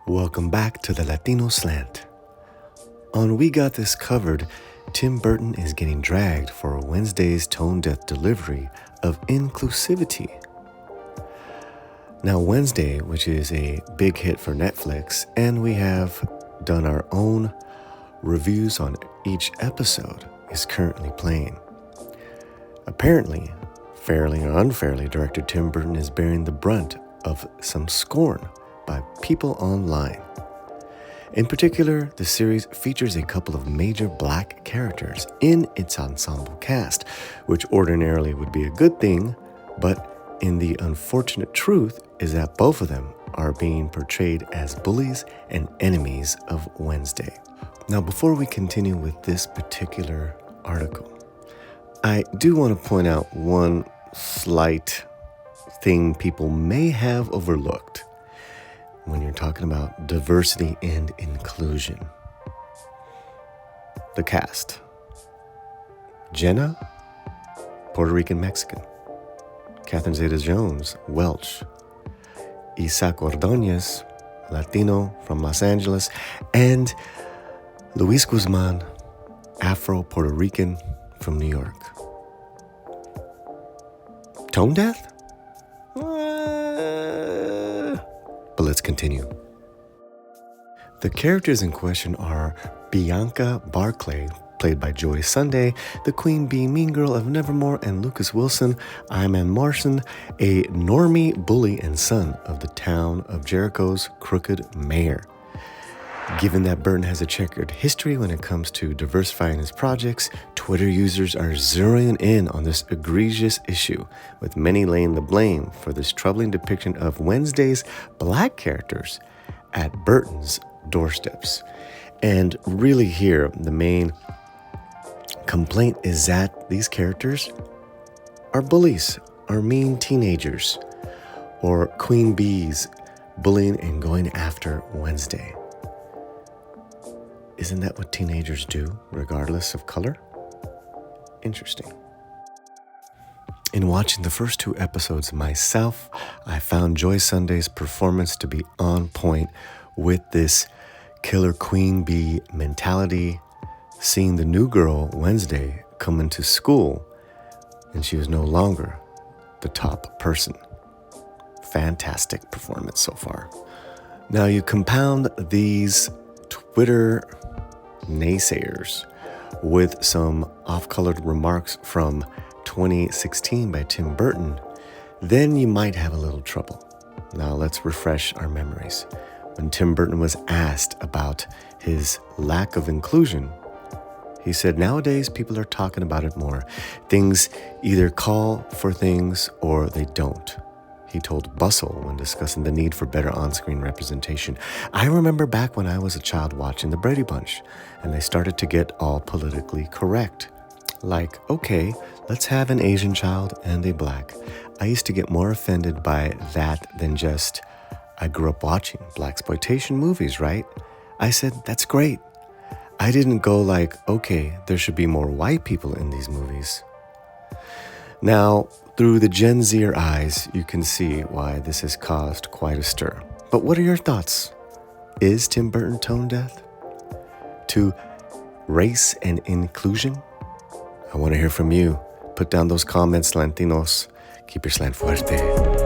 Welcome back to the Latino Slant. On We Got This Covered, Tim Burton is getting dragged for Wednesday's tone-deaf delivery of inclusivity. Now, Wednesday, which is a big hit for Netflix, and we have done our own reviews on each episode, is currently playing. Apparently, fairly or unfairly, director Tim Burton is bearing the brunt of some scorn by people online. In particular, the series features a couple of major black characters in its ensemble cast, which ordinarily would be a good thing, but the unfortunate truth is that both of them are being portrayed as bullies and enemies of Wednesday. Now, before we continue with this particular article, I do want to point out one slight thing people may have overlooked when you're talking about diversity and inclusion. The cast. Jenna, Puerto Rican Mexican. Catherine Zeta-Jones, Welsh. Isaac Ordóñez, Latino from Los Angeles. And Luis Guzman, Afro-Puerto Rican from New York. Tone deaf? But let's continue. The characters in question are Bianca Barclay, played by Joy Sunday, the Queen Bee Mean Girl of Nevermore, and Lucas Wilson, Iman Marson, a normie bully and son of the town of Jericho's crooked mayor. Given that Burton has a checkered history when it comes to diversifying his projects, Twitter users are zeroing in on this egregious issue, with many laying the blame for this troubling depiction of Wednesday's black characters at Burton's doorsteps. And really here, the main complaint is that these characters are bullies, are mean teenagers, or queen bees bullying and going after Wednesday. Isn't that what teenagers do, regardless of color? Interesting. In watching the first two episodes myself, I found Joy Sunday's performance to be on point with this killer queen bee mentality, seeing the new girl, Wednesday, come into school, and she was no longer the top person. Fantastic performance so far. Now you compound these Twitter naysayers with some off-colored remarks from 2016 by Tim Burton, then you might have a little trouble. Now let's refresh our memories. When Tim Burton was asked about his lack of inclusion, he said, nowadays people are talking about it more. Things either call for things or they don't. He told Bustle when discussing the need for better on-screen representation. I remember back when I was a child watching The Brady Bunch, and they started to get all politically correct. Like, okay, let's have an Asian child and a black. I used to get more offended by that than just, I grew up watching blaxploitation movies, right? I said, that's great. I didn't go like, okay, there should be more white people in these movies. Now, through the Gen Zer eyes, you can see why this has caused quite a stir. But what are your thoughts? Is Tim Burton tone deaf to race and inclusion? I want to hear from you. Put down those comments, Lantinos. Keep your slant fuerte.